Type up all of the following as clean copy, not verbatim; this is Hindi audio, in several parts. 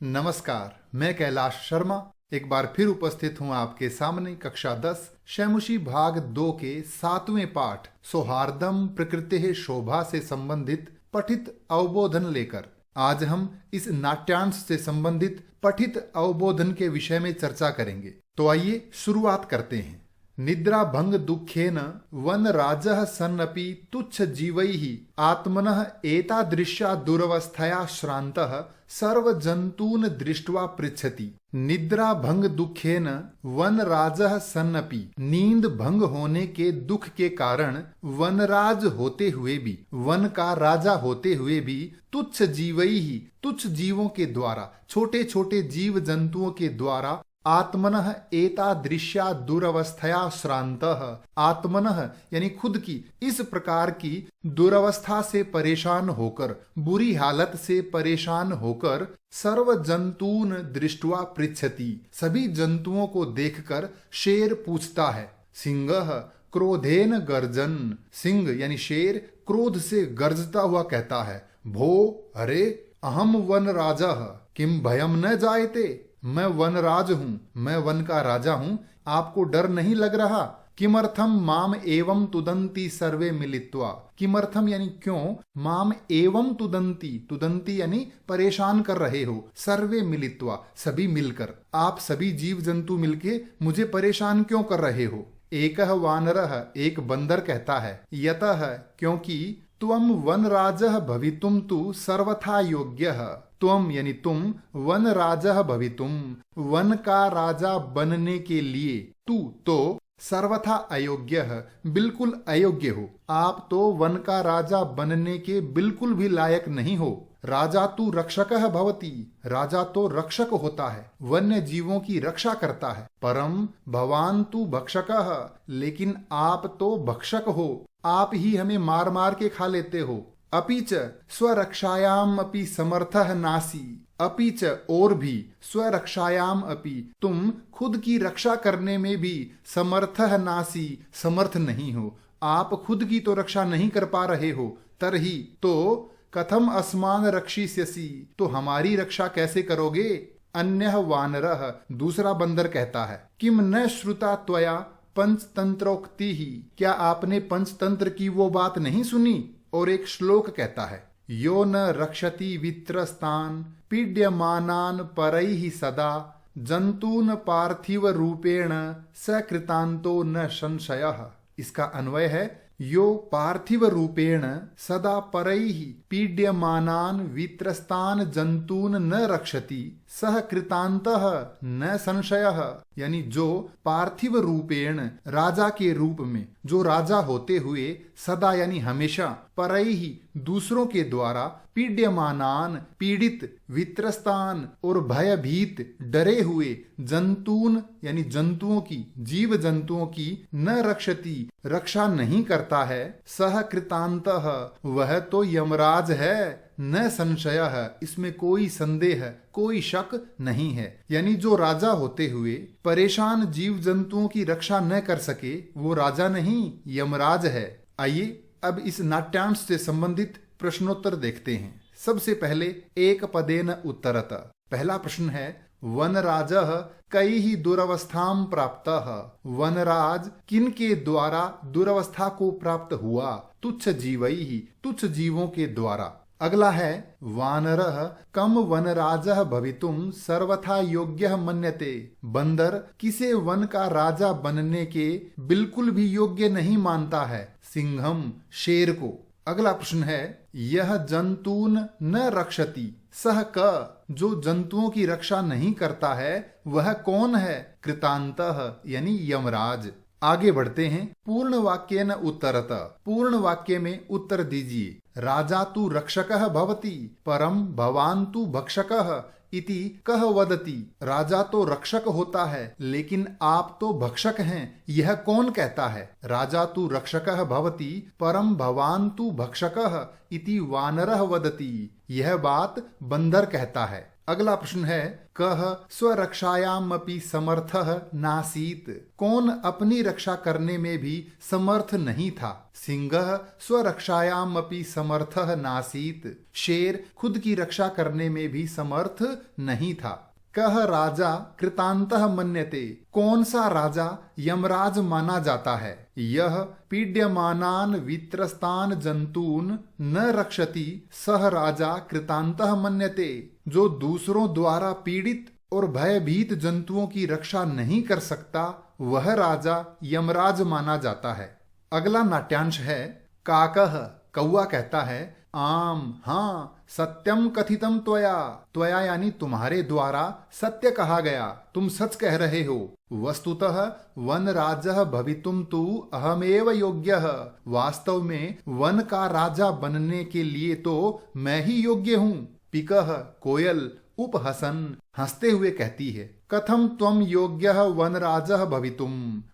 नमस्कार, मैं कैलाश शर्मा एक बार फिर उपस्थित हूँ आपके सामने कक्षा 10 शैमुशी भाग 2 के 7वें पाठ सौहार्दम प्रकृति शोभा से संबंधित पठित अवबोधन लेकर। आज हम इस नाट्यांश से संबंधित पठित अवबोधन के विषय में चर्चा करेंगे। तो आइए शुरुआत करते हैं। निद्रा भंग दुखेन वन राजः सन्नपि तुच्छ जीवैः आत्मनः एतादृशा दुरवस्थया श्रान्तः सर्व जंतून दृष्ट्वा पृच्छति। निद्रा भंग दुखेन वन राजः सन्नपि, नींद भंग होने के दुख के कारण वनराज होते हुए भी, वन का राजा होते हुए भी, तुच्छ जीवैः, तुच्छ जीवों के द्वारा, छोटे छोटे जीव जंतुओं के द्वारा, आत्मनः एतादृश्या दुरवस्थया श्रान्तः, आत्मनः यानी खुद की इस प्रकार की दुरवस्था से परेशान होकर, बुरी हालत से परेशान होकर, सर्व जंतून दृष्ट्वा पृच्छति, सभी जंतुओं को देखकर शेर पूछता है। सिंहः क्रोधेन गर्जन, सिंह यानी शेर क्रोध से गर्जता हुआ कहता है, भो अरे अहम वन राजः किम भयम न जायते, मैं वनराज हूँ, मैं वन का राजा हूँ, आपको डर नहीं लग रहा। किमर्थम माम एवं तुदंती सर्वे मिलित्वा, किमर्थम यानी क्यों, माम एवं तुदंती, तुदंती यानी परेशान कर रहे हो, सर्वे मिलित्वा सभी मिलकर, आप सभी जीव जंतु मिलके मुझे परेशान क्यों कर रहे हो। एकः वानरः, एक बंदर कहता है, यतः क्योंकि त्वं वनराजः भवितुम तु सर्वथा योग्यः, त्वम यानी तुम वन राजा भवितुम, वन का राजा बनने के लिए, तू तो सर्वथा अयोग्य है, बिल्कुल अयोग्य हो, आप तो वन का राजा बनने के बिल्कुल भी लायक नहीं हो। राजा तू रक्षकः भवति, राजा तो रक्षक होता है, वन्य जीवों की रक्षा करता है। परम भवान तू भक्षकः, लेकिन आप तो भक्षक हो, आप ही हमें मार मार के खा लेते हो। अपिच स्वरक्षायाम अपि समर्थः नासी, अपिच और भी, स्वरक्षायाम अपि तुम खुद की रक्षा करने में भी, समर्थः नासी समर्थ नहीं हो, आप खुद की तो रक्षा नहीं कर पा रहे हो, तरही तो कथम अस्मान रक्षिष्यसि, तो हमारी रक्षा कैसे करोगे। अन्यः वानरः, दूसरा बंदर कहता है, किम न श्रुता त्वया पंचतंत्रोक्ति ही, क्या आपने पंचतंत्र की वो बात नहीं सुनी। और एक श्लोक कहता है, यो न रक्षति वित्रस्तान पीड्यमानान परैहि सदा जंतून पार्थिव रूपेण सकृतांतो न संशयः। इसका अन्वय है, यो पार्थिव रूपेण सदा परैहि पीड्यमानान वित्रस्तान जंतून न रक्षति सह कृतांतः न संशयः, यानी जो पार्थिव रूपेण राजा के रूप में, जो राजा होते हुए सदा यानी हमेशा, परैहि दूसरों के द्वारा, पीड्यमानान पीड़ित, वित्रस्तान और भयभीत डरे हुए, जंतून यानी जंतुओं की, जीव जंतुओं की, न रक्षति रक्षा नहीं करता है, सह कृतांतः वह तो यमराज है, न संशय है इसमें कोई संदेह, कोई शक नहीं है। यानी जो राजा होते हुए परेशान जीव जंतुओं की रक्षा न कर सके वो राजा नहीं, यमराज है। आइए अब इस नाट्यांश से संबंधित प्रश्नोत्तर देखते हैं। सबसे पहले एक पदेन उत्तरत, पहला प्रश्न है, वनराजः कैहि दुरवस्थां प्राप्तः, वनराज किन के द्वारा दुरवस्था को प्राप्त हुआ। तुच्छ जीवैहि, तुच्छ जीवों के द्वारा। अगला है, वानरः कम वनराजः भवितुम सर्वथा योग्यः मन्यते, बंदर किसे वन का राजा बनने के बिल्कुल भी योग्य नहीं मानता है, सिंहम शेर को। अगला प्रश्न है, यह जंतून न रक्षति सह क, जो जंतुओं की रक्षा नहीं करता है वह कौन है, कृतांतः यानी यमराज। आगे बढ़ते हैं, पूर्ण वाक्य न उत्तरत, पूर्ण वाक्य में उत्तर दीजिए। राजा तु रक्षकः भवति परम भवान तु भक्षकः इति कह वदति, राजा तो रक्षक होता है लेकिन आप तो भक्षक हैं, यह कौन कहता है। राजा तु रक्षकः भवति परम भवान तु भक्षकः इति वानरः वदति, यह बात बंदर कहता है। अगला प्रश्न है, कह स्वरक्षायाम अपि समर्थः नासीत। कौन अपनी रक्षा करने में भी समर्थ नहीं था? सिंहः स्वरक्षायाम अपि समर्थः नासीत। शेर खुद की रक्षा करने में भी समर्थ नहीं था। कह राजा कृतांतः मन्यते। कौन सा राजा यमराज माना जाता है? यह पीड्यमानान वित्रस्तान जंतून न रक्षति सह राजा कृतांतः मन्यते। जो दूसरों द्वारा पीड़ित और भयभीत जंतुओं की रक्षा नहीं कर सकता, वह राजा यमराज माना जाता है। अगला नाट्यांश है, काकः कौआ कहता है, आम हाँ सत्यम कथितम त्वया। त्वया यानी तुम्हारे द्वारा सत्य कहा गया, तुम सच कह रहे हो। वस्तुतः वन राजः भवितुम तु अहमेव योग्यः। वास्तव में वन का राजा बनने के लिए तो मैं ही योग्य हूँ। पिकः कोयल उपहसन हंसते हुए कहती है, कथम त्वम योग्यः वनराजः भवितुम।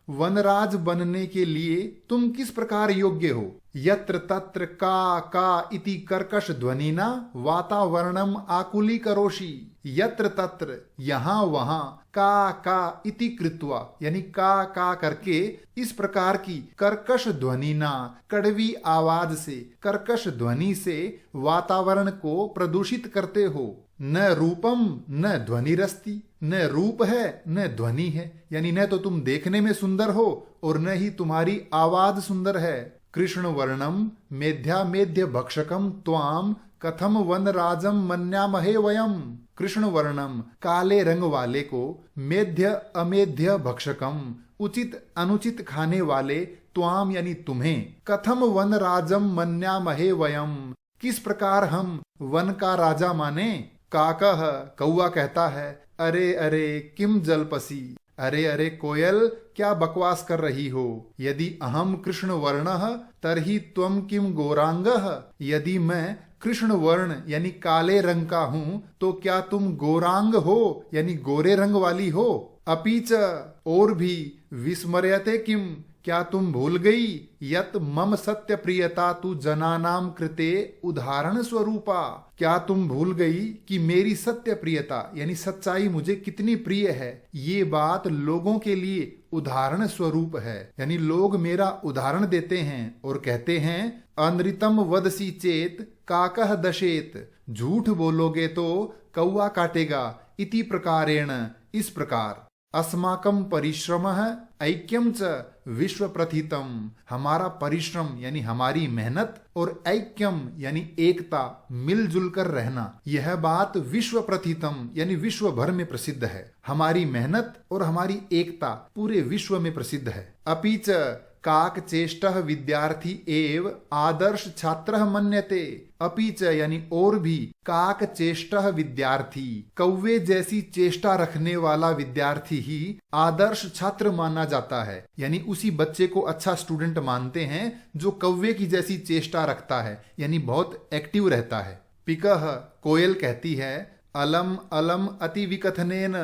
वनराज बनने के लिए तुम किस प्रकार योग्य हो? यत्र तत्र का इति कर्कश ध्वनिना वातावरणम आकुली करोषि। यत्र तत्र यहाँ वहाँ, का इति कृत्वा यानी का करके इस प्रकार की कर्कश ध्वनिना कड़वी आवाज से, कर्कश ध्वनि से वातावरण को प्रदूषित करते हो। न रूपम न ध्वनिरस्ति। न रूप है न ध्वनि है, यानी न तो तुम देखने में सुंदर हो और न ही तुम्हारी आवाज सुंदर है। कृष्ण वर्णम मेध्या मेध्य भक्षकम त्वाम कथम वन राजम मन्यामहे वयम। कृष्ण वर्णम काले रंग वाले को, मेध्य अमेध्य भक्षकम उचित अनुचित खाने वाले, त्वाम यानी तुम्हें, कथम वन राजम मन्यामहे वयम किस प्रकार हम वन का राजा माने। काकः कौआ कहता है, अरे अरे किम जल्पसी। अरे अरे कोयल क्या बकवास कर रही हो। यदि अहम कृष्ण वर्णः तर्हि त्वम किम गौरांगः। यदि मैं कृष्ण वर्ण यानी काले रंग का हूँ तो क्या तुम गौरांग हो यानी गोरे रंग वाली हो। अपीच और भी, विस्मर्यते किम क्या तुम भूल गई, यत मम सत्य प्रियता तु जनानाम कृते उदाहरण स्वरूपा। क्या तुम भूल गई कि मेरी सत्य प्रियता यानी सच्चाई मुझे कितनी प्रिय है। ये बात लोगों के लिए उदाहरण स्वरूप है, यानी लोग मेरा उदाहरण देते हैं और कहते हैं, अनृतम वदसी चेत काकः दशेत। झूठ बोलोगे तो कौआ काटेगा। इति प्रकारेण इस प्रकार। अस्माकं परिश्रमः ऐक्यम च विश्व प्रथितम। हमारा परिश्रम यानी हमारी मेहनत और ऐक्यम यानी एकता, मिलजुल कर रहना, यह बात विश्व प्रथितम यानी विश्व भर में प्रसिद्ध है। हमारी मेहनत और हमारी एकता पूरे विश्व में प्रसिद्ध है। अपि च काक चेष्टः विद्यार्थी एव आदर्श छात्रः मन्यते। अपि च यानी और भी, काक चेष्टः विद्यार्थी कौवे जैसी चेष्टा रखने वाला विद्यार्थी ही आदर्श छात्र माना जाता है, यानी उसी बच्चे को अच्छा स्टूडेंट मानते हैं जो कौवे की जैसी चेष्टा रखता है, यानी बहुत एक्टिव रहता है। पिकः कोयल कहती है, अलम अलम अति विकथनेन।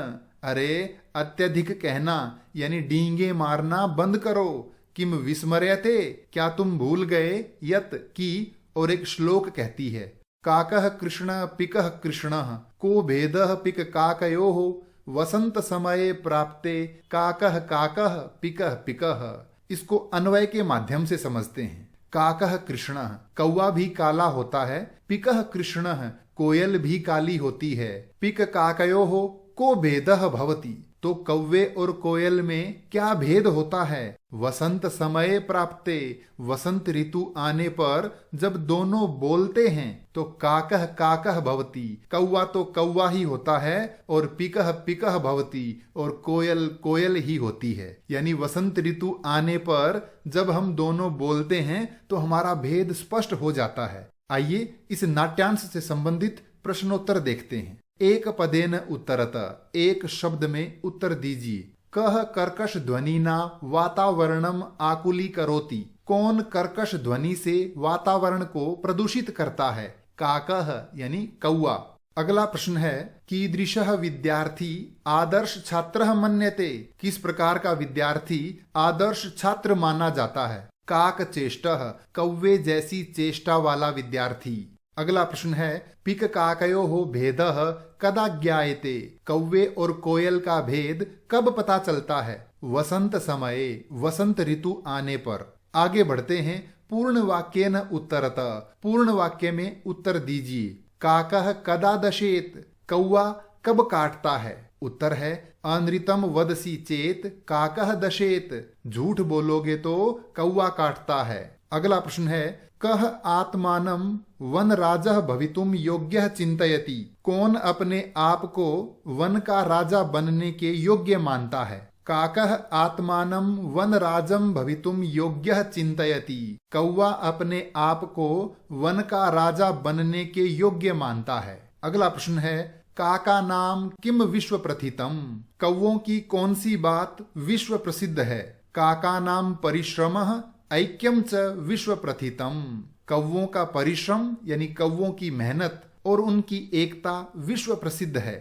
अरे अत्यधिक कहना यानी डींगे मारना बंद करो। किम विस्मर्यते क्या तुम भूल गए, यत की और एक श्लोक कहती है, काकः कृष्ण पिकः कृष्णः को भेदः पिक काकयोः वसंत समये प्राप्ते काकः काकः पिकः पिकः। इसको अन्वय के माध्यम से समझते हैं। काकः कृष्णः कौवा भी काला होता है, पिकः कृष्णः कोयल भी काली होती है, पिक काकयोः को भेदः भवति तो कौवे और कोयल में क्या भेद होता है। वसंत समय प्राप्ते वसंत ऋतु आने पर जब दोनों बोलते हैं तो काकः काकः भवति कौवा तो कौवा ही होता है और पिकः पिकः भवति और कोयल कोयल ही होती है। यानी वसंत ऋतु आने पर जब हम दोनों बोलते हैं तो हमारा भेद स्पष्ट हो जाता है। आइए इस नाट्यांश से संबंधित प्रश्नोत्तर देखते हैं। एक पदेन उत्तरत, एक शब्द में उत्तर दीजिए। कह कर्कश ध्वनि ना वातावरणम आकुली करोति। कौन कर्कश ध्वनि से वातावरण को प्रदूषित करता है। काकः यानी कौआ। अगला प्रश्न है, कीदृशः विद्यार्थी आदर्श छात्रः मन्यते। किस प्रकार का विद्यार्थी आदर्श छात्र माना जाता है। काक चेष्टः कौवे जैसी चेष्टा वाला विद्यार्थी। अगला प्रश्न है पिक काकयोः भेदः कदा ज्ञायते। कौवे और कोयल का भेद कब पता चलता है? वसंत समये, वसंत ऋतु आने पर। आगे बढ़ते हैं। पूर्ण वाक्य न उत्तरत, पूर्ण वाक्य में उत्तर दीजिए। काकः कदा दशेत, कौवा कब काटता है? उत्तर है अनृतम वदसी चेत काकः दशेत, झूठ बोलोगे तो कौवा काटता है। अगला प्रश्न है कह आत्मानं वनराजः भवितुम योग्यः चिंतयति। कौन अपने आप को वन का राजा बनने के योग्य मानता है? काकः आत्मानं वनराजं भवितुम योग्यः चिंतयति। कौवा अपने आप को वन का राजा बनने के योग्य मानता है। अगला प्रश्न है काका नाम किम विश्व प्रथितम। कौवों की कौन सी बात विश्व प्रसिद्ध है? काका नाम परिश्रमः ऐक्यम च विश्व प्रथितम। कौवों का परिश्रम यानी कौवों की मेहनत और उनकी एकता विश्व प्रसिद्ध है।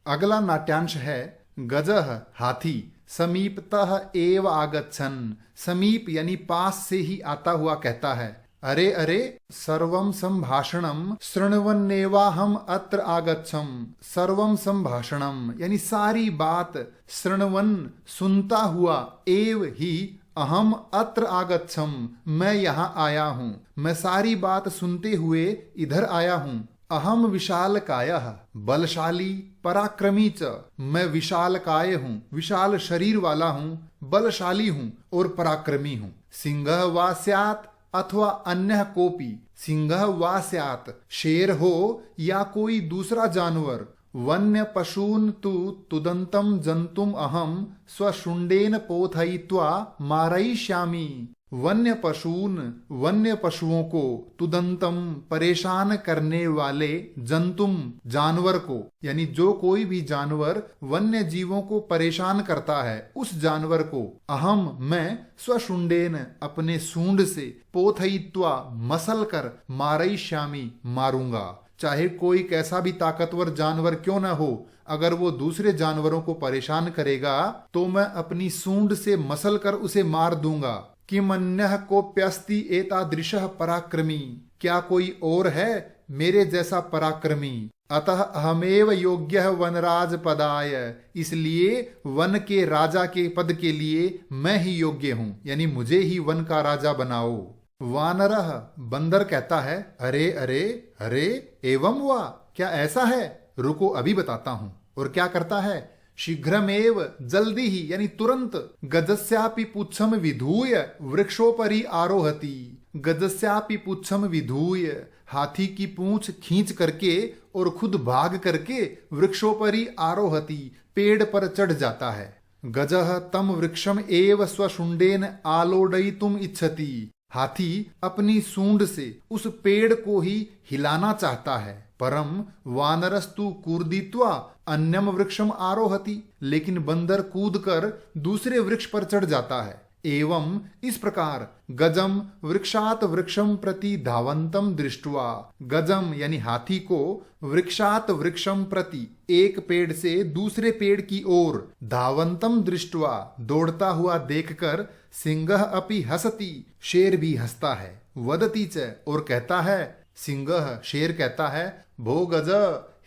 अगला नाट्यांश है गजः हाथी समीपतः एव आगच्छन्। समीप यानी पास से ही आता हुआ कहता है अरे अरे सर्वं संभाषणं शृण्वन्नेवाहम् अत्र आगच्छम्। सर्वं संभाषणं यानी सारी बात, शृण्वन सुनता हुआ, एव ही अहम अत्र आगच्छम मैं यहाँ आया हूँ। मैं सारी बात सुनते हुए इधर आया हूँ। अहम विशालकायः बलशाली पराक्रमी च। मैं विशालकाय हूँ, विशाल शरीर वाला हूँ, बलशाली हूँ और पराक्रमी हूँ। सिंहः वा स्यात् अथवा अन्यः कोपि। सिंहः वा स्यात् शेर हो या कोई दूसरा जानवर। वन्य पशून तु तुदंतम जंतुम अहम स्वशुंडेन पोथयित्वा मारयिष्यामि। वन्य पशून वन्य पशुओं को, तुदंतम परेशान करने वाले, जंतुम जानवर को, यानी जो कोई भी जानवर वन्य जीवों को परेशान करता है उस जानवर को अहम मैं स्वशुंडेन अपने सूंड से, पोथयित्वा मसल कर, मारयिष्यामि मारूंगा। चाहे कोई कैसा भी ताकतवर जानवर क्यों न हो, अगर वो दूसरे जानवरों को परेशान करेगा तो मैं अपनी सूंड से मसल कर उसे मार दूंगा। किमन्यः कोप्यस्ति एतादृशः पराक्रमी। क्या कोई और है मेरे जैसा पराक्रमी? अतः अहमेव योग्यः वनराज पदाय। इसलिए वन के राजा के पद के लिए मैं ही योग्य हूँ, यानी मुझे ही वन का राजा बनाओ। वानरः बंदर कहता है अरे अरे अरे एवं वा, क्या ऐसा है? रुको अभी बताता हूं। और क्या करता है? शीघ्रमेव जल्दी ही यानी तुरंत गजस्यापि पुच्छम विधूय वृक्षोपरि आरोहति। गजस्यापि पुच्छम विधूय हाथी की पूंछ खींच करके और खुद भाग करके वृक्षोपरि आरोहति पेड़ पर चढ़ जाता है। गजः तम वृक्षम एव स्वशुंडेन आलोडयितुम इच्छति। हाथी अपनी सूंड से उस पेड़ को ही हिलाना चाहता है। परम वानरस्तु कूर्दित्वा अन्यम वृक्षम आरोहति। लेकिन बंदर कूदकर दूसरे वृक्ष पर चढ़ जाता है। एवं इस प्रकार गजम वृक्षात वृक्षम प्रति धावंतम दृष्ट्वा। गजम यानी हाथी को वृक्षात वृक्षम प्रति एक पेड़ से दूसरे पेड़ की ओर, धावंतम दृष्ट्वा दौड़ता हुआ देखकर, सिंहः अपि हसति शेर भी हंसता है। वदति च और कहता है, सिंहः शेर कहता है, भो गज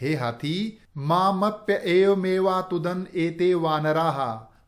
हे हाथी, मामप्य एवमेवातुदन एते वानराः।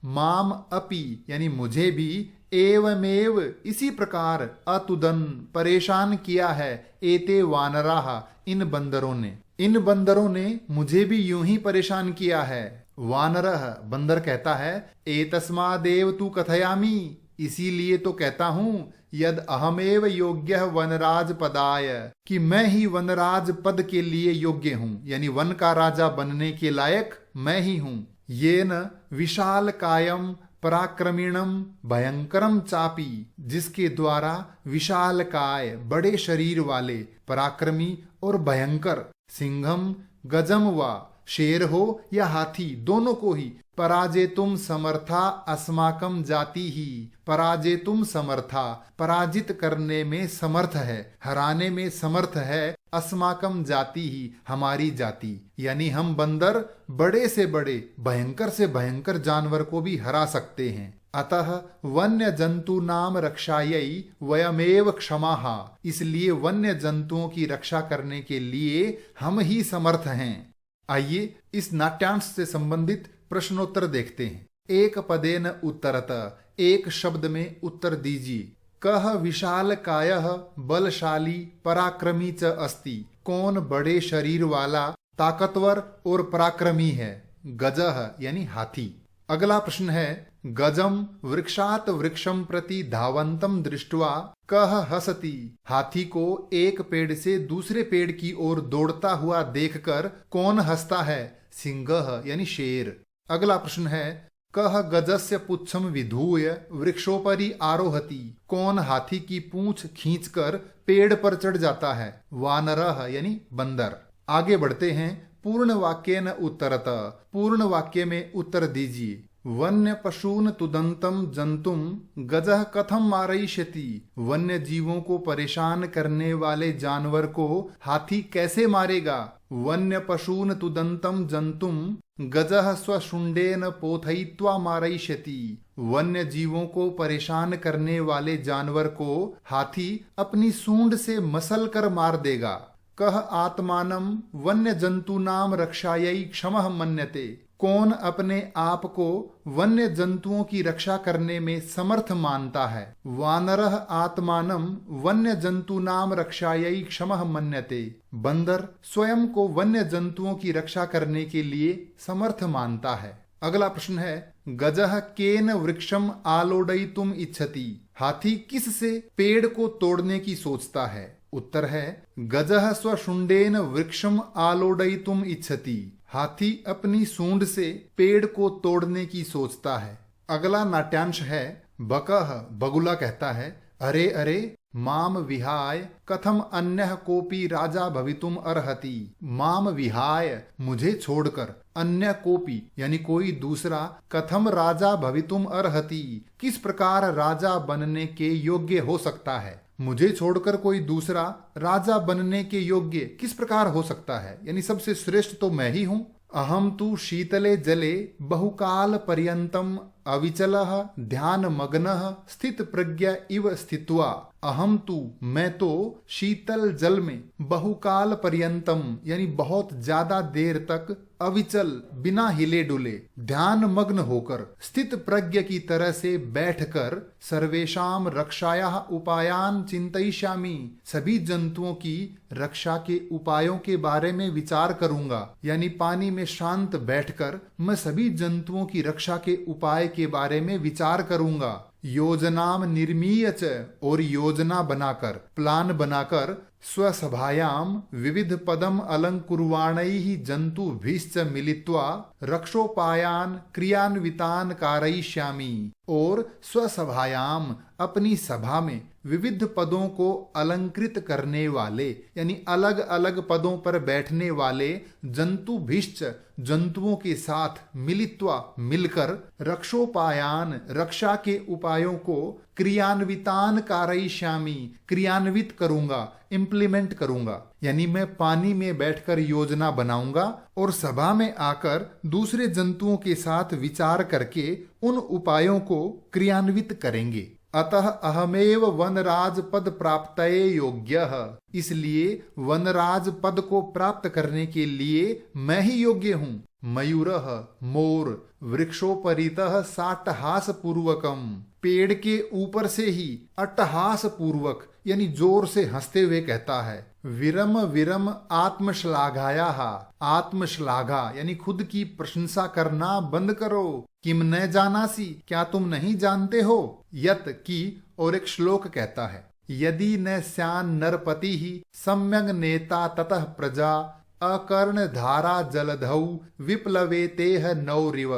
माम अपि यानी मुझे भी, एवमेव इसी प्रकार, अतुदन परेशान किया है, एते वानराः इन बंदरों ने। इन बंदरों ने मुझे भी यूं ही परेशान किया है। वानरः बंदर कहता है, एतस्मादेव तु कथयामि इसीलिए तो कहता हूं, यद अहमेव योग्यः वनराज पदाय कि मैं ही वनराज पद के लिए योग्य हूं, यानी वन का राजा बनने के लायक मैं ही हूं। येन विशाल कायम पराक्रमीणम भयंकरम चापी, जिसके द्वारा विशाल काय बड़े शरीर वाले, पराक्रमी और भयंकर, सिंहम गजम वा शेर हो या हाथी दोनों को ही, पराजेतुम समर्था अस्माकम जाति ही। पराजेतुम समर्था पराजित करने में समर्थ है, हराने में समर्थ है अस्माकं जाति ही, हमारी जाति, यानी हम बंदर बड़े से बड़े, भयंकर से भयंकर जानवर को भी हरा सकते हैं। अतः वन्य जंतु नाम रक्षायै वयमेव क्षमाः, इसलिए वन्य जंतुओं की रक्षा करने के लिए हम ही समर्थ हैं। आइए इस नाट्यांश से संबंधित प्रश्नोत्तर देखते हैं। एक पदेन उत्तरत, एक शब्द में उत्तर दीजिए। कह विशाल कायः बलशाली पराक्रमी च अस्ति, कौन बड़े शरीर वाला, ताकतवर और पराक्रमी है। गजः यानी हाथी। अगला प्रश्न है, गजम वृक्षात वृक्षम प्रति धावंतम दृष्ट्वा कह हसति, हाथी को एक पेड़ से दूसरे पेड़ की ओर दौड़ता हुआ देखकर कौन हंसता है। सिंहः यानी शेर। अगला प्रश्न है, कह गजस्य पुच्छम विधूय वृक्षोपरि आरोहति, कौन हाथी की पूंछ खींचकर पेड़ पर चढ़ जाता है। वानरः यानी बंदर। आगे बढ़ते हैं। पूर्ण वाक्येन उत्तरत, पूर्ण वाक्य में उत्तर दीजिए। वन्य पशून तुदंतम जंतुम गजः कथम मारयिष्यति, वन्य जीवों को परेशान करने वाले जानवर को हाथी कैसे मारेगा। वन्य पशून तुदंतम जंतुम गजः स्वशुंडेन पोथयित्वा मारयिष्यति, वन्य जीवों को परेशान करने वाले जानवर को हाथी अपनी सूंड से मसल कर मार देगा। कह आत्मानं वन्य जंतूनां रक्षायै क्षमः मन्यते, कौन अपने आप को वन्य जंतुओं की रक्षा करने में समर्थ मानता है। वानरः आत्मानं वन्य जंतूनां रक्षायै क्षमः मन्यते, बंदर स्वयं को वन्य जंतुओं की रक्षा करने के लिए समर्थ मानता है। अगला प्रश्न है, गजः केन वृक्षम आलोडयितुम इच्छति, हाथी किस से पेड़ को तोड़ने की सोचता है। उत्तर है, गजः स्वशुंडेन वृक्षम आलोडयितुम इच्छति, हाथी अपनी सूंड से पेड़ को तोड़ने की सोचता है। अगला नाट्यांश है, बकः बगुला कहता है, अरे अरे माम विहाय कथम अन्यः कोपि राजा भवितुम अर्हति, माम विहाय मुझे छोड़कर, अन्य कोपि यानी कोई दूसरा, कथम राजा भवितुम अर्हति किस प्रकार राजा बनने के योग्य हो सकता है। मुझे छोड़कर कोई दूसरा राजा बनने के योग्य किस प्रकार हो सकता है, यानी सबसे श्रेष्ठ तो मैं ही हूं। अहम तु शीतले जले बहुकाल पर्यंतम अविचलः ध्यान मग्नः स्थित प्रज्ञा इव स्थित्वा, अहम तु मैं तो शीतल जल में बहुकाल पर्यंतम यानी बहुत ज्यादा देर तक अविचल बिना हिले डुले ध्यान मग्न होकर स्थित प्रज्ञ की तरह से बैठकर सर्वेषाम रक्षायाः उपायान चिंतयिष्यामि, सभी जंतुओं की रक्षा के उपायों के बारे में विचार करूंगा। यानी पानी में शांत बैठकर मैं सभी जंतुओं की रक्षा के उपाय के बारे में विचार करूंगा। योजनाम निर्मीय च, और योजना बनाकर प्लान बनाकर स्वसभायाम विविध पदम अलंकुर्वाणैः जंतुभिश्च मिलित्वा रक्षोपायान क्रियान्वितान कारयिष्यामि, और स्वसभायाम अपनी सभा में विविध पदों को अलंकृत करने वाले यानी अलग अलग पदों पर बैठने वाले जंतुभिश्च जंतुओं के साथ मिलित्वा मिलकर रक्षोपायान रक्षा के उपायों को क्रियान्वितान कारयिष्यामि क्रियान्वित करूंगा, इम्प्लीमेंट करूंगा। यानी मैं पानी में बैठकर योजना बनाऊंगा और सभा में आकर दूसरे जंतुओं के साथ विचार करके उन उपायों को क्रियान्वित करेंगे। अतः अहमेव वनराज पद प्राप्तये योग्यः, इसलिए वनराज पद को प्राप्त करने के लिए मैं ही योग्य हूँ। मयूरः मोर वृक्षोपरितः साट्टहास पूर्वकम, पेड़ के ऊपर से ही अट्टहास पूर्वक यानी जोर से हंसते हुए कहता है। विरम विरम आत्मश्लाघायाः, आत्मश्लाघा यानी खुद की प्रशंसा करना बंद करो। किम न जानासी, क्या तुम नहीं जानते हो। यत की और एक श्लोक कहता है, यदि न स्यान नरपति ही सम्यग नेता ततः प्रजा अकर्ण धारा जलधौ विप्लवेतेह नौरिव।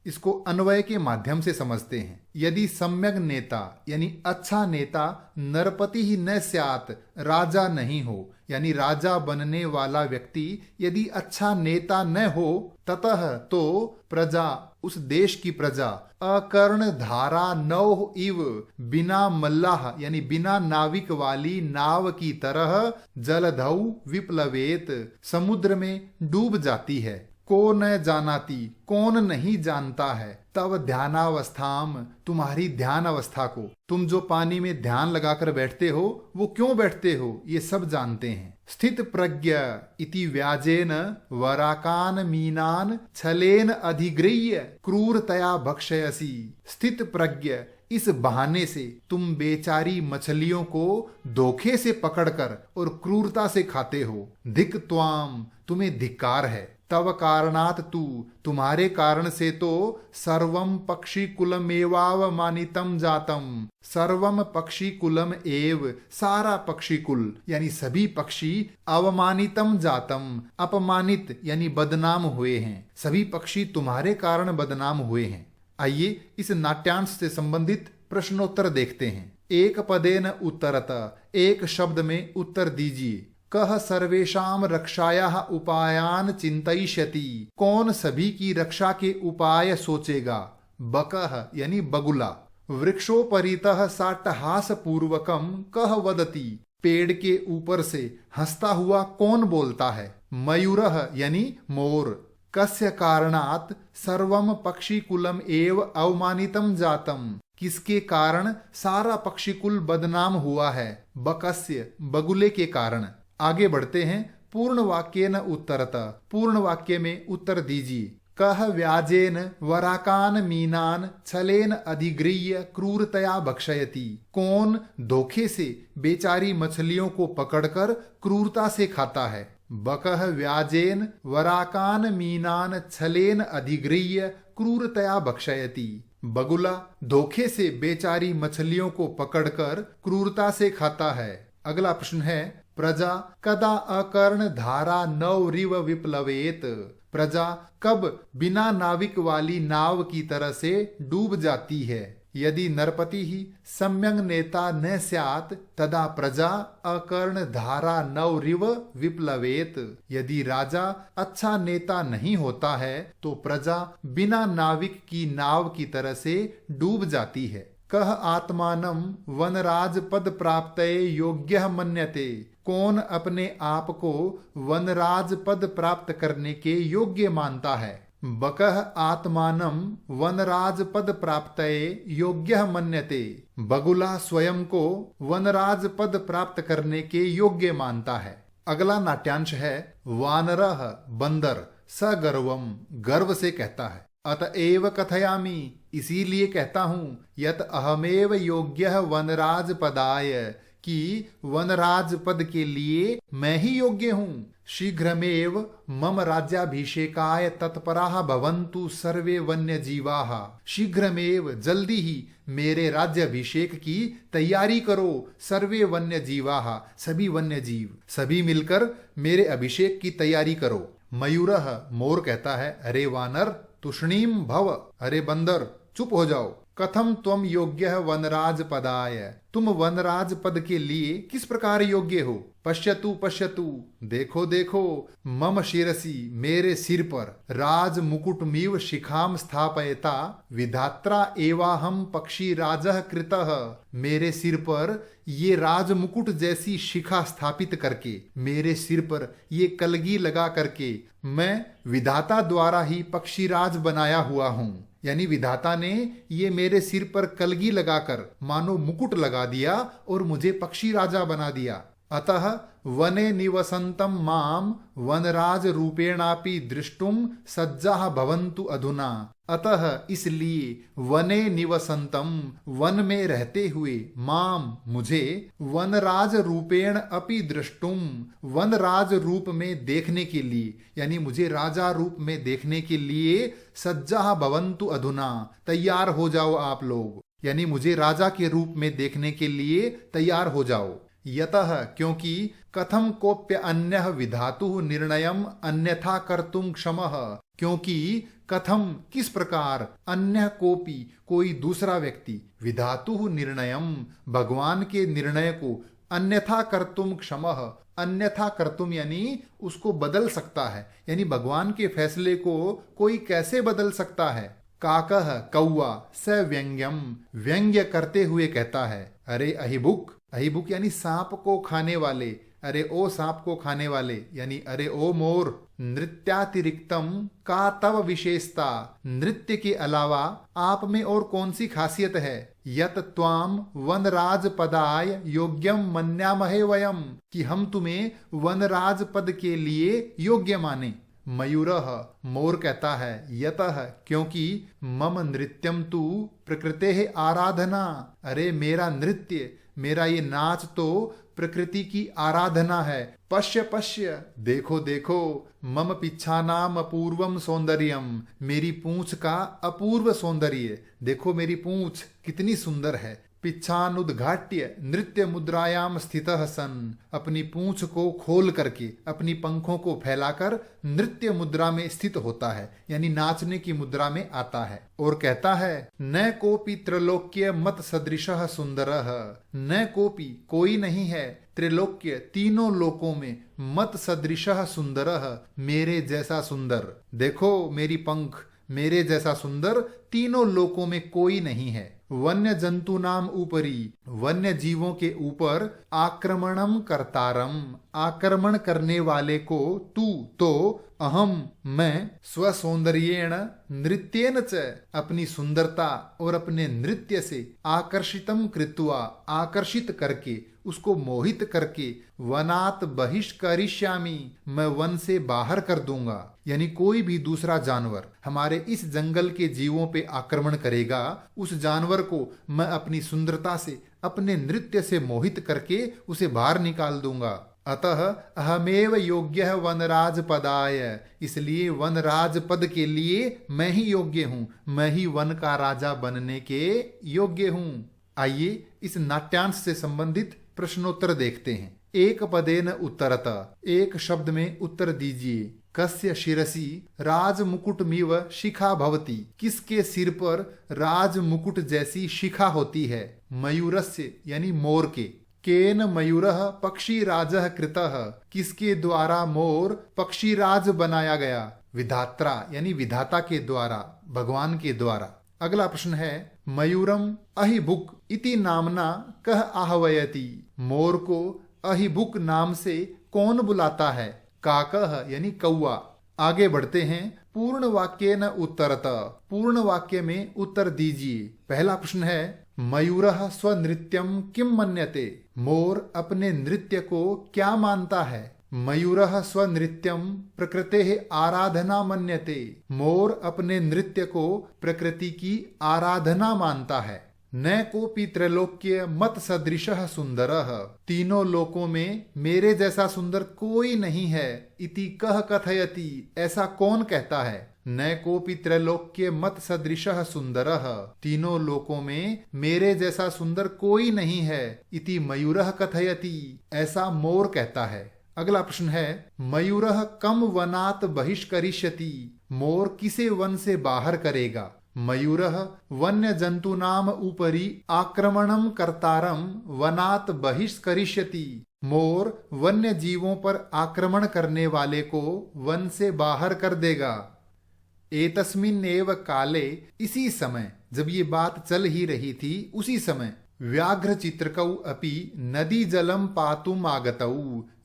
इसको अन्वय के माध्यम से समझते हैं। यदि सम्यक नेता यानी अच्छा नेता नरपति ही न स्यात्, राजा नहीं हो, यानी राजा बनने वाला व्यक्ति यदि अच्छा नेता न हो, ततः तो प्रजा, उस देश की प्रजा अकर्ण धारा नौ इव, बिना मल्लाह यानी बिना नाविक वाली नाव की तरह जलधौ विप्लवेत, समुद्र में डूब जाती है। को न जानाती, कौन नहीं जानता है, तब ध्यानावस्थाम, तुम्हारी ध्यान अवस्था को, तुम जो पानी में ध्यान लगाकर बैठते हो वो क्यों बैठते हो ये सब जानते हैं। स्थित प्रज्ञ इति व्याजेन वराकान मीनान छलेन अधिगृह्य क्रूरतया भक्षयसी। स्थित प्रज्ञ, इस बहाने से तुम बेचारी मछलियों को धोखे से पकड़कर और क्रूरता से खाते हो। धिक त्वाम, तुम्हें धिक्कार है। तव कारणात तू, तुम्हारे कारण से तो सर्वम पक्षी कुलमेवावमानितम जातम, सर्वम पक्षी कुलम एव, सारा पक्षी कुल यानी सभी पक्षी, अवमानितम जातम, अपमानित यानी बदनाम हुए हैं। सभी पक्षी तुम्हारे कारण बदनाम हुए हैं। आइए इस नाट्यांश से संबंधित प्रश्नोत्तर देखते हैं। एक पदेन उत्तरत, एक शब्द में उत्तर दीजिए। कह सर्वेशाम रक्षायाः उपायान चिंतयिष्यति, कौन सभी की रक्षा के उपाय सोचेगा। बकह यानी बगुला। वृक्षोपरितः साट्टहास पूर्वकम कह वदति, पेड़ के ऊपर से हंसता हुआ कौन बोलता है। मयूरः यानी मोर। कस्य कारणात् सर्वम पक्षी कुलम एव अवमानितम जातम, किसके कारण सारा पक्षी कुल बदनाम हुआ है। बकस्य, बगुले के कारण। आगे बढ़ते हैं। पूर्ण वाक्य न उत्तरत, पूर्ण वाक्य में उत्तर दीजिए। कह व्याजेन वराकान मीनान छलेन अधिगृह्य क्रूरतया भक्षयति, कौन धोखे से बेचारी मछलियों को पकड़कर क्रूरता से खाता है। बकह व्याजेन वराकान मीनान छलेन अधिगृह्य क्रूरतया भक्षयति, बगुला धोखे से बेचारी मछलियों को पकड़कर क्रूरता से खाता है। अगला प्रश्न है, प्रजा कदा अकर्ण धारा नौरिव विप्लवेत, प्रजा कब बिना नाविक वाली नाव की तरह से डूब जाती है। यदि नरपति ही सम्यक नेता न स्यात्, तदा प्रजा अकर्ण धारा नौरिव विप्लवेत, यदि राजा अच्छा नेता नहीं होता है तो प्रजा बिना नाविक की नाव की तरह से डूब जाती है। कह आत्मानं वनराज पद प्राप्तये योग्यः मन्यते, कौन अपने आप को वनराज पद प्राप्त करने के योग्य मानता है। बकह आत्मानं वनराज पद प्राप्तये योग्यः मन्यते, बगुला स्वयं को वनराज पद प्राप्त करने के योग्य मानता है। अगला नाट्यांश है, वानरः बंदर सगर्वम, गर्व से कहता है। अतएव कथयामि, इसीलिए कहता हूं, यत अहमेव योग्यः वनराज पदाय, कि वनराज पद के लिए मैं ही योग्य हूं। शीघ्रमेव मम राज्याभिषेकाय तत्पराः भवन्तु सर्वे वन्य जीवाः, शीघ्रमेव जल्दी ही मेरे राज्याभिषेक की तैयारी करो। सर्वे वन्य जीवाः, सभी वन्य जीव, सभी मिलकर मेरे अभिषेक की तैयारी करो। मयूरः मोर कहता है, अरे वानर तुष्णीम भव, अरे बंदर चुप हो जाओ। कथम त्वम योग्य वनराज पदाय, तुम वनराज पद के लिए किस प्रकार योग्य हो। पश्यतु पश्यतु, देखो देखो, मम शिरसी, मेरे सिर पर, राज मुकुटमिव शिखाम स्थापयता विधात्रा एवाहम पक्षी राजः कृतः, मेरे सिर पर ये राज मुकुट जैसी शिखा स्थापित करके, मेरे सिर पर ये कलगी लगा करके मैं विधाता द्वारा ही पक्षीराज बनाया हुआ हूं। यानी विधाता ने ये मेरे सिर पर कलगी लगाकर मानो मुकुट लगा दिया और मुझे पक्षी राजा बना दिया। अतः वने निवसंतम माम वनराज रूपेणापि दृष्टुम सज्जाः भवन्तु अधुना, अतः इसलिए वने निवसंतम, वन में रहते हुए, माम मुझे, वनराज रूपेण अपि दृष्टुम, वनराज रूप में देखने के लिए, यानी मुझे राजा रूप में देखने के लिए, सज्जाः भवन्तु अधुना, तैयार हो जाओ आप लोग, यानी मुझे राजा के रूप में देखने के लिए तैयार हो जाओ। यतः क्योंकि कथम कोप्य अन्यः विधातुः निर्णयम अन्यथा कर्तुम क्षमः, क्योंकि कथम किस प्रकार अन्य कोपी कोई दूसरा व्यक्ति विधातुः निर्णयम भगवान के निर्णय को अन्यथा कर्तुम क्षमः, अन्यथा कर्तुम यानी उसको बदल सकता है, यानी भगवान के फैसले को कोई कैसे बदल सकता है। काकह कौआ स व्यंग्यम व्यंग्य करते हुए कहता है, अरे अहिबुक, अहिबुक यानी सांप को खाने वाले, अरे ओ सांप को खाने वाले यानी अरे ओ मोर, नृत्यातिरिक्तम का तव विशेषता, नृत्य के अलावा आप में और कौन सी खासियत है। यत त्वाम वनराज पदाय योग्यम मन्यामहे वयम, कि हम तुम्हें वनराज पद के लिए योग्य माने। मयूरः मोर कहता है, यतः क्योंकि मम नृत्यम तु प्रकृतेः आराधना, अरे मेरा नृत्य, मेरा ये नाच तो प्रकृति की आराधना है। पश्य पश्य देखो देखो, मम पिच्छानाम अपूर्वम सौंदर्यम, मेरी पूंछ का अपूर्व सौंदर्य, देखो मेरी पूंछ कितनी सुंदर है। पिच्छानुद्घाट्य नृत्य मुद्रायाम स्थितः सन, अपनी पूंछ को खोल करके अपनी पंखों को फैलाकर नृत्य मुद्रा में स्थित होता है, यानी नाचने की मुद्रा में आता है। और कहता है, न कोपी त्रैलोक्य मत सदृशः सुंदरः, न कोपी कोई नहीं है, त्रिलोक्य तीनों लोकों में, मत सदृशः सुंदरः मेरे जैसा सुंदर, देखो मेरी पंख, मेरे जैसा सुंदर तीनों लोकों में कोई नहीं है। वन्य जंतु नाम ऊपरी, वन्य जीवों के ऊपर, आक्रमणम कर्तारम आक्रमण करने वाले को, तू तो, अहम मैं, स्वसौंदर्येण नृत्येन च अपनी सुंदरता और अपने नृत्य से, आकर्षितम कृत्वा आकर्षित करके, उसको मोहित करके, वनात बहिष्करिष्यामि मैं वन से बाहर कर दूंगा, यानी कोई भी दूसरा जानवर हमारे इस जंगल के जीवों पे आक्रमण करेगा, उस जानवर को मैं अपनी सुंदरता से, अपने नृत्य से मोहित करके उसे बाहर निकाल दूंगा। अतः अहमेव योग्य वनराज पदाय, इसलिए वनराज पद के लिए मैं ही योग्य हूँ, मैं ही वन का राजा बनने के योग्य हूँ। आइए इस नाट्यांश से संबंधित प्रश्नोत्तर देखते हैं। एक पदेन उत्तरत, एक शब्द में उत्तर दीजिए। कस्य शिरसि राज मुकुटमिव शिखा भवति, किसके सिर पर राज मुकुट जैसी शिखा होती है। मयूरस्य यानी मोर के। केन मयूरः पक्षी राजः कृतः, किसके द्वारा मोर पक्षी राज बनाया गया। विधात्रा यानी विधाता के द्वारा, भगवान के द्वारा। अगला प्रश्न है, मयूरम अहिबुक इति नामना कह आहवयति, मोर को अहिबुक नाम से कौन बुलाता है। काकः यानी कौआ। आगे बढ़ते हैं। पूर्ण वाक्य न उत्तरत, पूर्ण वाक्य में उत्तर दीजिए। पहला प्रश्न है, मयूरः स्वनृत्यम किम मन्यते, मोर अपने नृत्य को क्या मानता है। मयूरः स्वनृत्यम प्रकृतेः आराधना मन्यते, मोर अपने नृत्य को प्रकृति की आराधना मानता है। न कोपि त्रैलोक्य मत सदृशः सुंदरः, तीनों लोकों में मेरे जैसा सुंदर कोई नहीं है। इति कह कथयति, ऐसा कौन कहता है। न कोपि त्रैलोक्य मत सदृशः सुंदरः, तीनों लोकों में मेरे जैसा सुंदर कोई नहीं है। इति मयूरः कथयति, ऐसा मोर कहता है। अगला प्रश्न है, मयूरः कम वनात् बहिष्करिष्यति, मोर किसे वन से बाहर करेगा। मयूरः वन्य जंतूनाम उपरि आक्रमणम कर्तारम वनात् बहिष्करिष्यति, मोर वन्य जीवों पर आक्रमण करने वाले को वन से बाहर कर देगा। एतस्मिन्नेव काले, इसी समय, जब ये बात चल ही रही थी उसी समय, व्याघ्र चित्रकौ अपि नदी जलम पातुम आगतौ,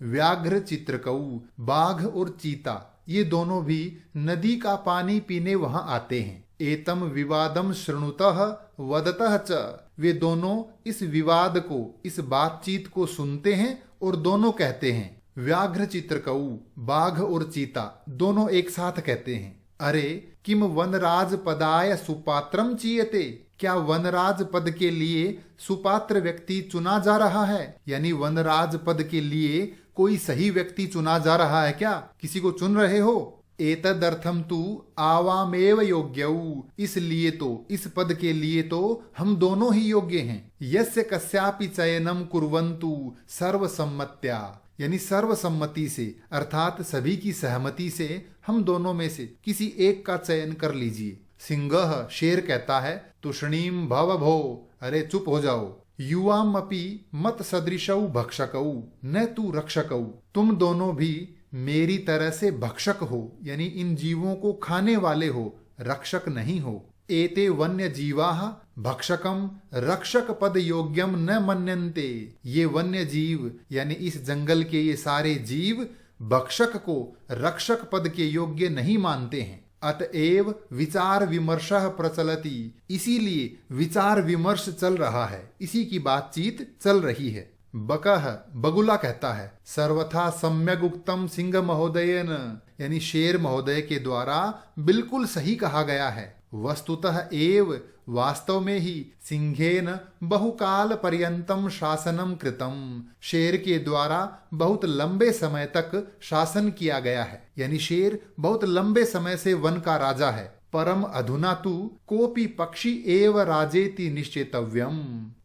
व्याघ्र चित्रकौ बाघ और चीता ये दोनों भी नदी का पानी पीने वहां आते हैं। एतम विवादम शृणुतः वदतः च, वे दोनों इस विवाद को, इस बातचीत को सुनते हैं और दोनों कहते हैं। व्याघ्र चित्रकौ बाघ और चीता दोनों एक साथ कहते हैं, अरे किम वनराज पदाय सुपात्रम चीयते, क्या वनराज पद के लिए सुपात्र व्यक्ति चुना जा रहा है। यानी वनराज पद के लिए कोई सही व्यक्ति चुना जा रहा है क्या, किसी को चुन रहे हो। एतदर्थम तु आवामेव योग्यौ, इसलिए तो, इस पद के लिए तो हम दोनों ही योग्य हैं। यस्य कस्यापि चयनम कुर्वन्तु सर्वसम्मत्या, यानी सर्वसम्मति से, अर्थात सभी की सहमति से हम दोनों में से किसी एक का चयन कर लीजिए। सिंहः, शेर कहता है, तुष्णीम भव भो, अरे चुप हो जाओ। युवाम अपि मत सदृशौ भक्षकौ न तू रक्षकौ, तुम दोनों भी मेरी तरह से भक्षक हो, यानी इन जीवों को खाने वाले हो, रक्षक नहीं हो। एते वन्य जीवाः भक्षकम रक्षक पद योग्यम न मन्यन्ते, ये वन्य जीव यानी इस जंगल के ये सारे जीव भक्षक को रक्षक पद के योग्य नहीं मानते हैं। अतएव विचार विमर्शः प्रचलति, इसीलिए विचार विमर्श चल रहा है, इसी की बातचीत चल रही है। बकः, बगुला कहता है, सर्वथा सम्यक उक्तम सिंह महोदयेन, यानी शेर महोदय के द्वारा बिल्कुल सही कहा गया है। वस्तुतः एव, वास्तव में ही, सिंहेन बहुकाल पर्यंतम शासनम कृतम, शेर के द्वारा बहुत लंबे समय तक शासन किया गया है, यानी शेर बहुत लंबे समय से वन का राजा है। परम अधुना तु कोपि पक्षी एव राजेति निश्चेतव्यम,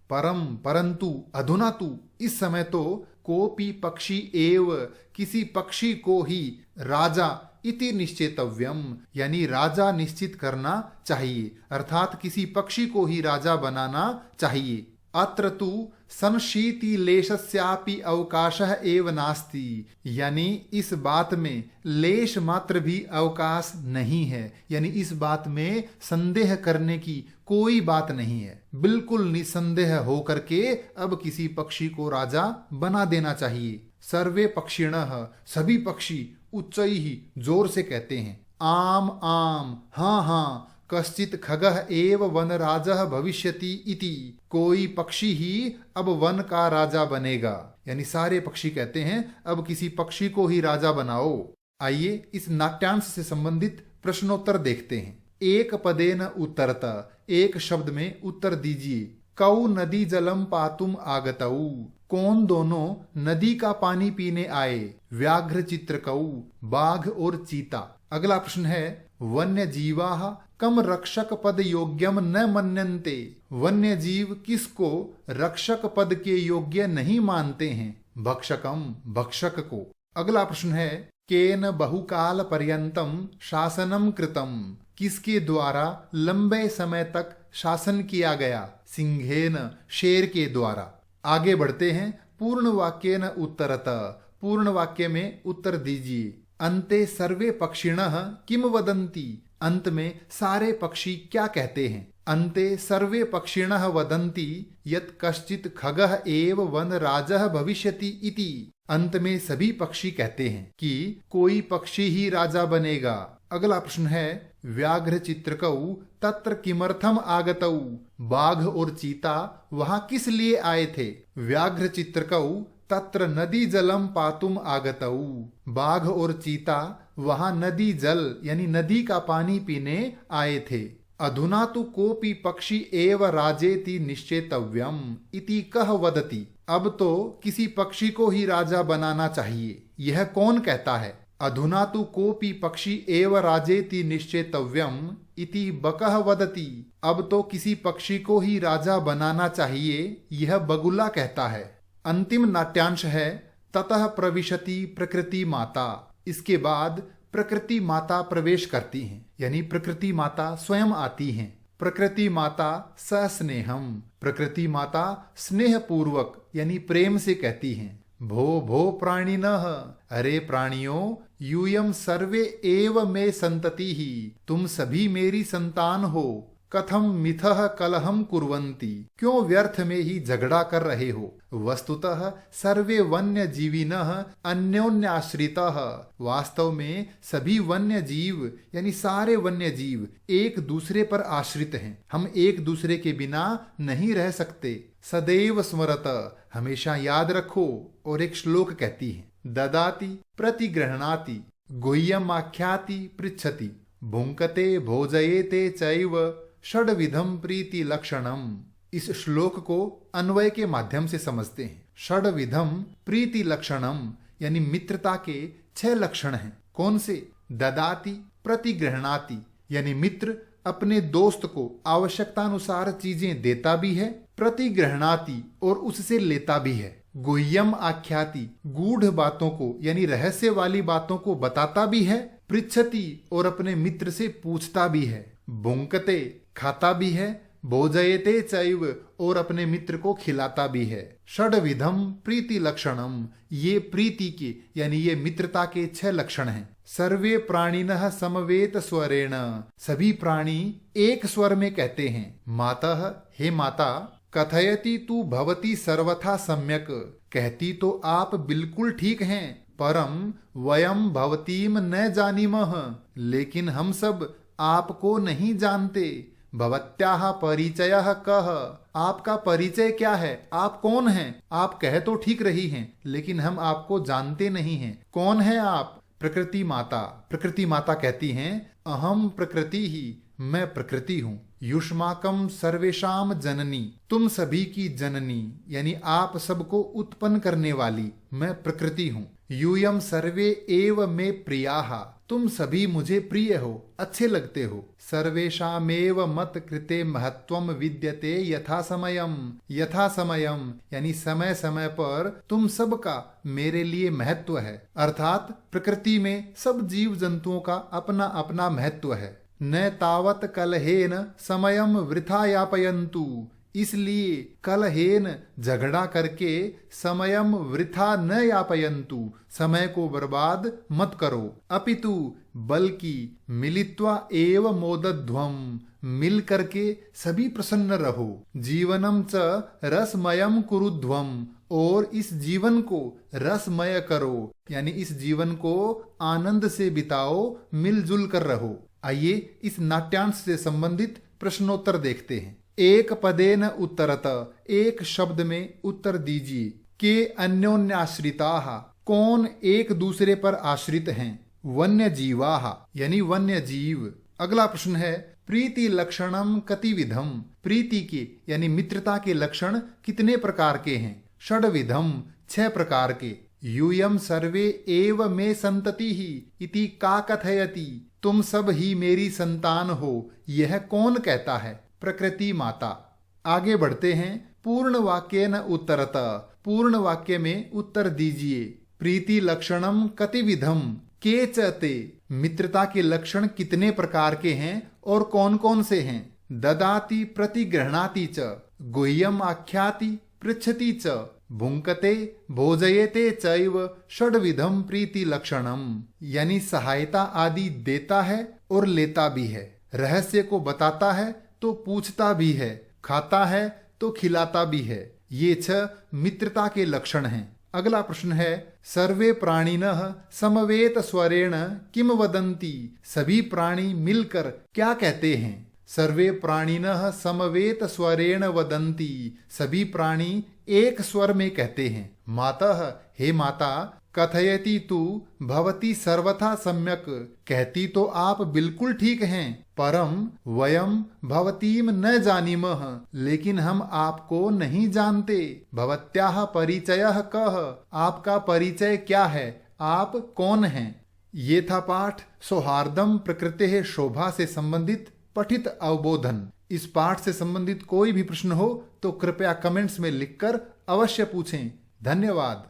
परम परंतु, अधुना तु इस समय तो, कोपि पक्षी एव किसी पक्षी को ही, राजा इति निश्चेतव्यम यानी राजा निश्चित करना चाहिए, अर्थात किसी पक्षी को ही राजा बनाना चाहिए। अत्र तु संशीतिलेशस्यापि अवकाशः एव नास्ति, यानी इस बात में लेश मात्र भी अवकाश नहीं है, यानी इस बात में संदेह करने की कोई बात नहीं है। बिल्कुल निसंदेह होकर के अब किसी पक्षी को राजा बना देना चाहिए। सर्वे पक्षिणः, सभी पक्षी, उच्चैः जोर से कहते हैं, आम आम, हाँ हाँ, कश्चित् खगः एव वनराजः भविष्यति इति, कोई पक्षी ही अब वन का राजा बनेगा, यानी सारे पक्षी कहते हैं अब किसी पक्षी को ही राजा बनाओ। आइए इस नाट्यांश से संबंधित प्रश्नोत्तर देखते हैं। एक पदेन उत्तरत, एक शब्द में उत्तर दीजिए। कौ नदी जलम पातुम आगतौ, कौन दोनों नदी का पानी पीने आए। व्याघ्र चित्रकौ, बाघ और चीता। अगला प्रश्न है, वन्य जीवाः कम रक्षक पद योग्यम न मन्यन्ते, वन्य जीव किसको रक्षक पद के योग्य नहीं मानते हैं। भक्षकम, भक्षक को। अगला प्रश्न है, केन बहुकाल पर्यंतम शासनम कृतम, किसके द्वारा लंबे समय तक शासन किया गया। सिंहेन, शेर के द्वारा। आगे बढ़ते हैं। पूर्ण वाक्येन उत्तरत, पूर्ण वाक्य में उत्तर दीजिए। अन्ते सर्वे पक्षिणः किम वदन्ति, अंत में सारे पक्षी क्या कहते हैं। अन्ते सर्वे पक्षिणः वदन्ति यत् कश्चित् खगः एव वनराजः भविष्यति इति, अंत में सभी पक्षी कहते हैं कि कोई पक्षी ही राजा बनेगा। अगला प्रश्न है, व्याघ्र चित्रकौ तत्र किमर्थम आगतौ, बाघ और चीता वहां किस लिए आए थे। व्याघ्र चित्रकौ तत्र नदी जलम पातुम आगतौ, बाघ और चीता वहां नदी जल यानी नदी का पानी पीने आए थे। अधुना तु कोपि पक्षी एव राजेति निश्चेतव्यम इति कह वदति, अब तो किसी पक्षी को ही राजा बनाना चाहिए, यह कौन कहता है। अधुना तु कोपि पक्षी एव राजेति निश्चेतव्यम इति बकः वदति, अब तो किसी पक्षी को ही राजा बनाना चाहिए, यह बगुला कहता है। अंतिम नाट्यांश है, ततः प्रविशति प्रकृति माता, इसके बाद प्रकृति माता प्रवेश करती हैं, यानी प्रकृति माता स्वयं आती हैं। प्रकृति माता सस्नेहम, प्रकृति माता स्नेह पूर्वक यानी प्रेम से कहती हैं, भो भो प्राणिनः, अरे प्राणियों, यूयम सर्वे एव मे संतति ही, तुम सभी मेरी संतान हो। कथम मिथः कलहम कुर्वन्ति, क्यों व्यर्थ में ही झगड़ा कर रहे हो। वस्तुतः सर्वे वन्य जीविनः अन्योन्याश्रितः, वास्तव में सभी वन्य जीव यानी सारे वन्य जीव एक दूसरे पर आश्रित हैं, हम एक दूसरे के बिना नहीं रह सकते। सदैव स्मरत, हमेशा याद रखो। और एक श्लोक कहती है, ददाति प्रतिगृह्णाति गुह्यमाख्याति पृच्छति, भुंकते भोजयेते चैव षड्विधम प्रीति लक्षणम। इस श्लोक को अन्वय के माध्यम से समझते हैं। षड्विधम प्रीति लक्षणम यानी मित्रता के 6 लक्षण हैं। कौन से। ददाति प्रतिगृह्णाति यानी मित्र अपने दोस्त को आवश्यकतानुसार चीजें देता भी है, प्रतिगृह्णाति और उससे लेता भी है। गुह्यम आख्याति गूढ़ बातों को यानी रहस्य वाली बातों को बताता भी है, पृच्छति और अपने मित्र से पूछता भी है, भुंकते खाता भी है, भोजयते चैव और अपने मित्र को खिलाता भी है। षड्विधम प्रीति लक्षणम ये प्रीति के यानी ये मित्रता के 6 लक्षण हैं। सर्वे प्राणिनः समवेत स्वरेण सभी प्राणी एक स्वर में कहते हैं। मातः हे माता, कथयति तू भवती सर्वथा सम्यक कहती तो आप बिल्कुल ठीक हैं, परम वयम भवतीम न जानीमः लेकिन हम सब आपको नहीं जानते। भवत्याः परिचयः कः आपका परिचय क्या है, आप कौन हैं? आप कह तो ठीक रही हैं लेकिन हम आपको जानते नहीं हैं, कौन है आप? प्रकृति माता। प्रकृति माता कहती हैं अहम प्रकृति ही, मैं प्रकृति हूँ। युष्माकम सर्वेशाम जननी तुम सभी की जननी यानी आप सबको उत्पन्न करने वाली मैं प्रकृति हूँ। यूयम सर्वे एव मे प्रियाः तुम सभी मुझे प्रिय हो, अच्छे लगते हो। सर्वेशामेव मत कृते महत्वम विद्यते यथा समयम यानी समय समय पर तुम सबका मेरे लिए महत्व है, अर्थात प्रकृति में सब जीव जंतुओं का अपना अपना महत्व है। न तावत कलहेन समयम वृथा यापयन्तु इसलिए कलहेन झगड़ा करके समयम वृथा न यापयन्तु समय को बर्बाद मत करो। अपितु बल्कि मिलित्वा एव मोदध्वम मिल करके सभी प्रसन्न रहो। जीवनम च रसमयम कुरुध्वम और इस जीवन को रसमय करो यानी इस जीवन को आनंद से बिताओ, मिलजुल कर रहो। आइए इस नाट्यांश से संबंधित प्रश्नोत्तर देखते हैं। एक पदेन उत्तरत एक शब्द में उत्तर दीजिए। के अन्योन्याश्रिताः कौन एक दूसरे पर आश्रित हैं? वन्य जीवाः यानी वन्य जीव। अगला प्रश्न है प्रीति लक्षणम कतिविधम प्रीति के यानी मित्रता के लक्षण कितने प्रकार के हैं? षड्विधम 6 प्रकार के। यूयम सर्वे एव मे संतति ही इति का कथयति तुम सब ही मेरी संतान हो यह कौन कहता है? प्रकृति माता। आगे बढ़ते हैं। पूर्ण वाक्य न उत्तरत पूर्ण वाक्य में उत्तर दीजिए। प्रीति लक्षणम कतिविधम के चते मित्रता के लक्षण कितने प्रकार के हैं और कौन कौन से हैं? ददाति प्रतिगृह्णाति च गुह्यम आख्याति पृच्छति च भुंकते भोजयते चैव षड्विधम प्रीति लक्षणम यानी सहायता आदि देता है और लेता भी है, रहस्य को बताता है तो पूछता भी है, खाता है तो खिलाता भी है। ये 6 मित्रता के लक्षण हैं। अगला प्रश्न है सर्वे प्राणिनः समवेत स्वरेण किम वदन्ति सभी प्राणी मिलकर क्या कहते हैं? सर्वे प्राणिनः समवेत स्वरेण वदन्ति सभी प्राणी एक स्वर में कहते हैं। मातः हे माता, कथयति तु भवती सर्वथा सम्यक कहती तो आप बिल्कुल ठीक हैं, परम वयम भवतीम न जानीमः लेकिन हम आपको नहीं जानते। भवत्याः परिचयः कः आपका परिचय क्या है, आप कौन हैं? ये था पाठ सौहार्दम प्रकृतेः शोभा से संबंधित पठित अवबोधन। इस पाठ से संबंधित कोई भी प्रश्न हो तो कृपया कमेंट्स में लिखकर अवश्य पूछें। धन्यवाद।